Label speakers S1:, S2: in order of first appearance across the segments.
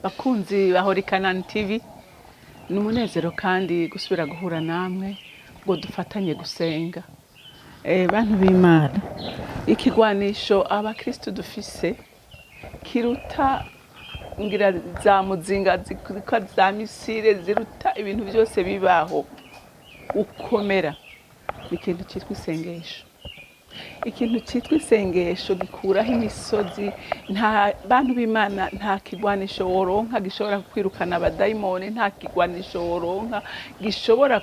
S1: bakunzi bahorikana TV ni umunezero kandi gusubira guhura namwe ngo dufatanye gusenga. Bantu b'Imana, ikigwanisho abakristo dufise kiruta ngira za muzinga zikuka za misile ziruta ibintu byose bibaho ukomera ni ikintu cyitwa isengesho. Ikintu cyitwa isengesho gikuraho imisozi. Nta bantu b'Imana, nta kigwanisho woronka gishobora kwirukana abadayimoni, nta kigwanisho woronka gishobora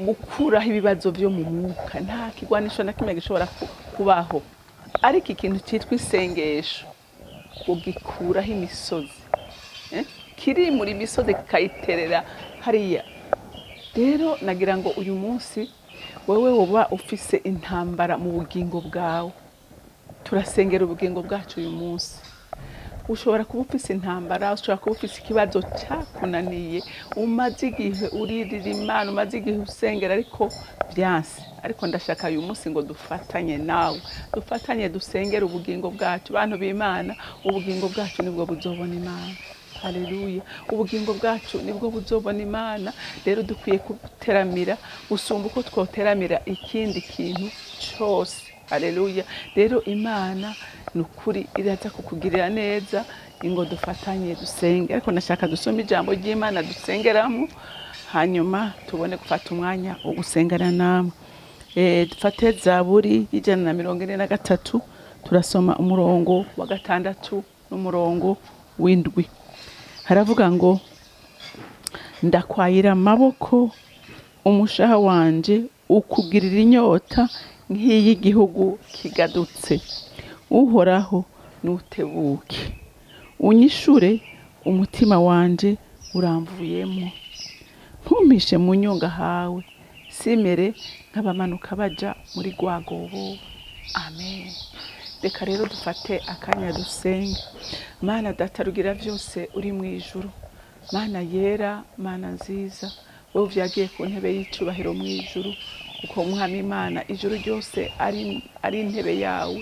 S1: gukuraho ibibazo byo mu mwuka, nta kigwanisho na kimwe gishobora kubaho. Ariko ikintu cyitwa isengesho gikuraho imisozi, kiri muri misozi kayiterera hariya. Rero nagira ngo uyu munsi wewe woba ufise intambara mu bugingo bwawe, turasengera ubugingo bwacu uyu munsi. Ushobora kuba ufise intambara, ushobora kuba ufise ikibazo cyakunaniye, umaze igihe uririra Imana, umaze igihe usengera ariko byanse. Ariko ndashaka uyu munsi ngo dufatanye nawe, dufatanye dusengera ubugingo bwacu. Bantu b'Imana, ubugingo bwacu nibwo buzobona Imana. Haleluya. Ubugingo bwacu nibwo buzobona Imana. Rero dukwiye kuteramira usumba uko twoteramira ikindi kintu cyose. Haleluya. Rero Imana nukuri iraza kukugirira neza, ingo dufatanye dusenge. Ariko nashaka dusome ijambo ry'Imana dusengeramo, hanyuma tubone gufata umwanya wo gusengana namwe. Dufate Zaburi 143, turasoma umurongo wa 6 n'umurongo w'7. Haravuga ngo, ndakwayira amaboko umushaha wanje ukugirira inyota nk'iy'igihugu kigadutse. Uhoraho nutebuke, unyishure umutima wanje uramvuyemo. Ntumpishe mu nyonga hawe, simere nk'abamanuka baja muri rwagobo. Amen. Reka rero dufate akanya dusenge. Mana data rugira byose uri mu ijuru, Mana yera, Mana nziza, wowe vyagiye ku ntebe y'icubahiro mu ijuru, kuko Mwami Imana ijuru ryose ari intebe yawe,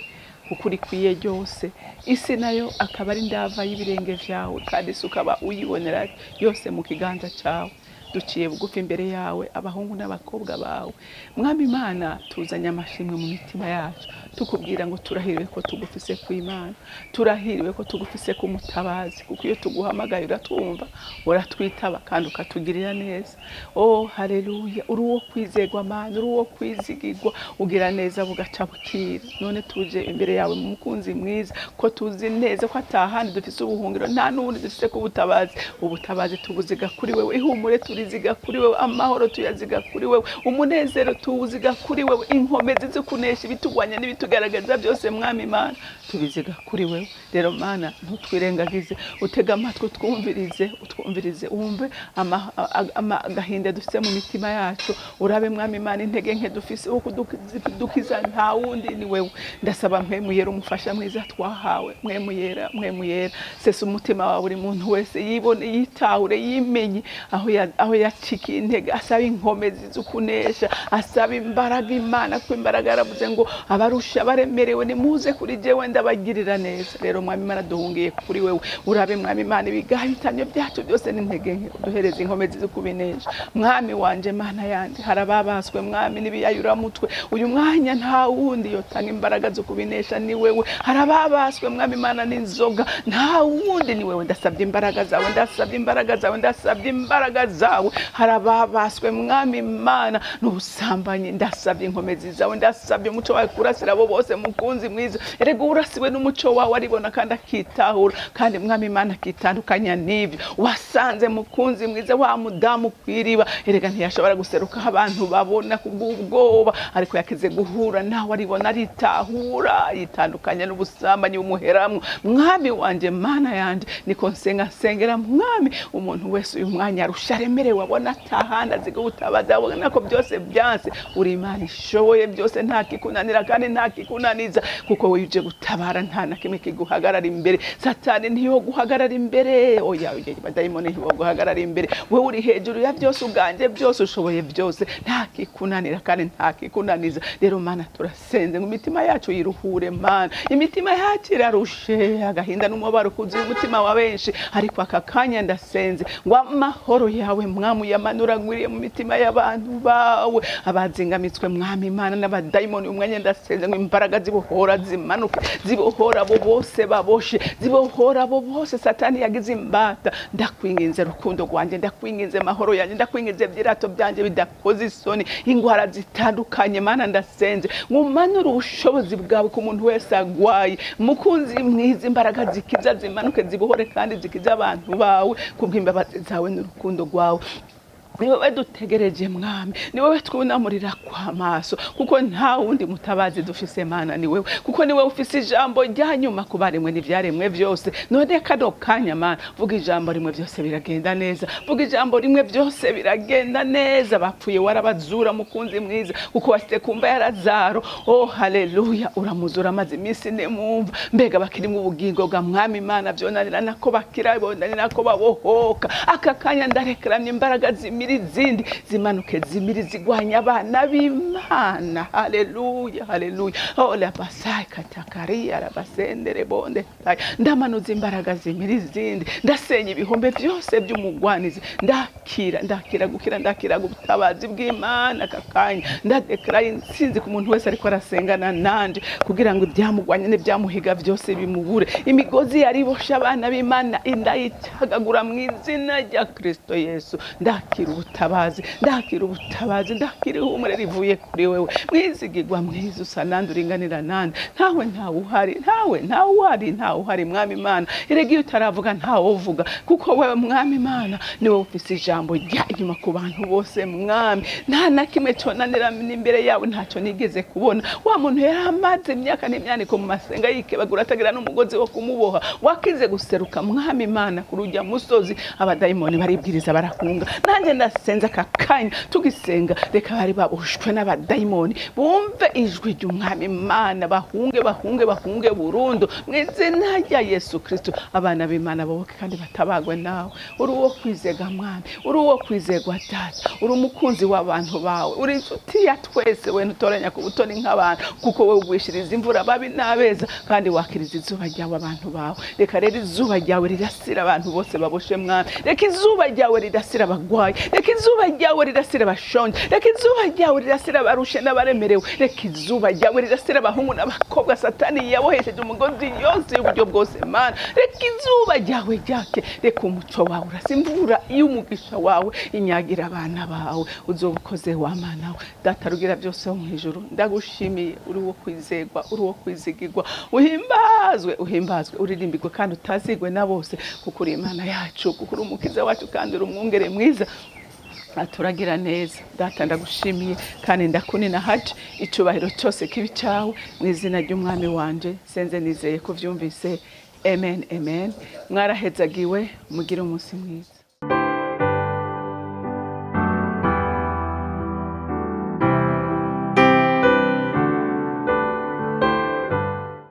S1: kuko urikwiye ryose. Isi nayo akaba ari ndava y'ibirenge vyawe, kandi ukaba uyibonera yose mu kiganza cyawe. Duciye bugufi imbere yawe abahungu n'abakobwa bawe. Mwami Imana, tuzanye amashimwe mu mitima yacu, tukubwira ngo turahiriwe ko tugufise ku Imana, turahiriwe ko tugufise ku Mutabazi, kuko iyo tuguhamagaye uratwumva, uratwitaba kandi ukatugirira neza. Oh haleluya. Uri uwo kwizegwa Mana, uri uwo kwizigirwa, ugira neza bugaca bukira. None tuje imbere yawe mu mukunzi mwiza, ko tuzi neza ko atahandi dufise ubuhungiro, nta n'ubundi dufise ku butabazi. Ubutabazi tubuziga kuri wewe, ihumure turiziga kuri wewe, amahoro tuyaziga kuri wewe, umunezero tuwuziga kuri wewe, inkomezi zo kunesha ibitugwanya n'ibitugaragaza byose Mwami Imana tubiziga kuri wewe. Rero Mana ntutwirengagize, utega amatwi utwumvirize, wumve agahinda dufise mu mitima yacu. Urabe Mwami Imana intege nke dufise, uko dukiza nta wundi ni wewe. Ndasaba mpemu yera umufasha mwiza twahawe, mpemu yera sesa umutima wa buri muntu wese yibone, yitahure, yimenye aho yacikiye intege, asaba inkomezi zo kunesha, asaba imbaraga Imana, ko imbaraga yaravuze ngo abarusha baremerewe nimuze kuri jewe ndabagirira neza. Rero Mwami Imana duhungiye kuri wewe. Urabe Mwami Imana ibigahitanyo byacu byose n'intege nke, uduhereze inkomezi zo kubinesha. Mwami wanje, Mana yandi, harababaswe Mwami n'ibiyayura mutwe, uyu mwanya nta wundi yotanga imbaraga zo kubinesha ni wewe. Harababaswe Mwami Imana n'inzoga, nta wundi ni wewe. Ndasabye imbaraga zawe, ndasabye imbaraga zawe, ndasabye imbaraga zawe. Harababaswe Mwami Imana n'ubusambanyi, ndasabye inkomezi zawe, ndasabye umuco wawe kurasira abo bose mukunzi mwiza. Erega urasiwe n'umuco wawe aribona kandi akitahura, kandi Mwami Imana akitandukanya n'ibyo. Wasanze mukunzi mwiza wa mudamu kwiriba, erega ntiyashobora guseruka abantu babona kubw'ubwoba, ariko yakeze guhura nawe aribona, aritahura, yitandukanya n'ubusambanyi bumuheramwo. Mwami wanje, Mana yanje, niko nsengera Mwami, umuntu wese uyu mwanya arusha aremerewe, abona atahanda aziga ubutabazi, abona ko byose byanse. Uri Imana ishoboye byose, nta kikunanira kandi nta nta kikunaniza kuko wije gutabara nta na kimwe kiguhagarara imbere. Satani ntiyo guhagarara imbere, oya abadayimoni ntiyo guhagarara imbere. Wewe uri hejuru ya byose, uganje byose, ushoboye byose, nta kikunanira kandi nta kikunaniza. Rero Mana turasenze ngo imitima yacu yiruhure Mana, imitima yacu irarushe, agahinda n'umubabaro kuzuye umutima wa benshi, ariko aka kanya ndasenze ngo amahoro yawe Mwami yamanura ngwiriye mu mitima y'abantu bawe abazingamitswe Mwami Imana n'abadayimoni. Umwanya ndasenze ngo imbaraga zibohora zimanuke, zibohora abo bose baboshe, zibohora abo bose Satani yagize imbata. Ndakwinginze rukundo rwanjye, ndakwinginze mahoro yanjye, ndakwinginze byirato byanje bidakoze isoni, ingwara zitandukanye Mana ndasenze ngo umanure ubushobozi bwawe ku muntu wese agwaye. Mukunzi mwiza, imbaraga zikiza zimanuke, zibohore kandi zikiza abantu bawe kubw'imbabazi zawe n'urukundo rwawe. Ni wowe dutegereje Mwami, ni wowe twunamurira kwa maso, kuko nta wundi mutabazi dufise Mana ni wewe, kuko ni wowe ufise ijambo rya nyuma ku baremwe n'ivyaremwe byose. None kano kanya Mana, vuga ijambo rimwe byose biragenda neza, vuga ijambo rimwe byose biragenda neza. Bapfuye warabazura mukunzi mwiza, kuko wasite kumva ya Lazaro. Oh haleluya, uramuzura maze iminsi ne mumva, mbega bakiri mu bugingo bwa Mwami Imana, vyonanira nako bakira, bonanira nako babohoka. Aka kanya ndarekeramye imbaraga izindi zimanuke, zimiri zigwanya abana b'Imana. Haleluya, haleluya. Oh la basai katakaria la basendere bonde, ndamanuza imbaraga zimiri izindi, ndasenya ibihombe byose by'umugwanizi, ndakira gutabazi bw'Imana. Kakanya ndadeklara insinzi ku muntu wese ariko arasengana nanje, kugira ngo ibyamugwanye n'ibyamuhiga byose bimubure. Imigozi yaribosha abana b'Imana indayicagagura mu izina rya Kristo Yesu. Ndakira ubutabazi, ndakira ubutabazi, ndakira ihumure rivuye kuri wewe. Mwizigirwa mwiza, usa nande, uringanira nande, ntawe uhari Mwami Imana. Erega iyo utaravuga ntawe uvuga, kuko wewe Mwami Imana ni wowe ufise ijambo rya nyuma ku bantu bose Mwami. Nta na kimwe conanira imbere yawe, ntacyo nigeze kubona. Wa muntu yaramaze imyaka n'imyaniko mu masenga yikebagura, atagira n'umugozi wo kumuboha, wakize guseruka Mwami Imana kurujya musozi, abadayimoni baribwiriza barahunga. Nanjye ndasenze aka kanya tugisenga, reka bari baboshwe n'abadayimoni bumve ijwi ry'Umwami Imana, bahunge burundu mu izina rya Yesu Kristo. Abana b'Imana baboke kandi batabagwe nawe. Uri uwo kwizega Mwami, uri uwo kwizegwa Data, uri umukunzi w'abantu bawe, uri inshuti ya twese, we ntutoranya ku butoni nk'abantu, kuko we ugwishiriza imvura babi n'abeza, kandi wakiriza izuba ryawe abantu bawe. Reka rero izuba ryawe rirasira abantu bose baboshe Mwami, reka izuba ryawe rirasira abagwayi, reka izuba ryawe rirasira abashonje, reka izuba ryawe rirasira abarushe n'abaremerewe, reka izuba ryawe rirasira abahungu n'abakobwa Satani yabohesheje umugozi yose y'uburyo bwose Mana. Reka izuba ryawe ryake, reka umuco wawe urasimvura y'umugisha wawe inyagira abana bawe. Uzobukoze wa Mana we Data rugira byose mu ijuru. Ndagushimiye, uri wo kwizegwa, uri wo kwizigirwa. Uhimbazwe, uririmbirwe kandi utazigwe na bose, kuko uri Imana yacu, kuko uri umukiza wacu kandi uri umwungere mwiza. Aturagira neza Data, ndagushimiye kandi ndakunina haje. Icubahiro cyose kibi cyawe mu izina ry'Umwami wanje senze nizeye ko vyumvise. Amen, amen. Mwarahezagiwe, mugire umunsi mwiza.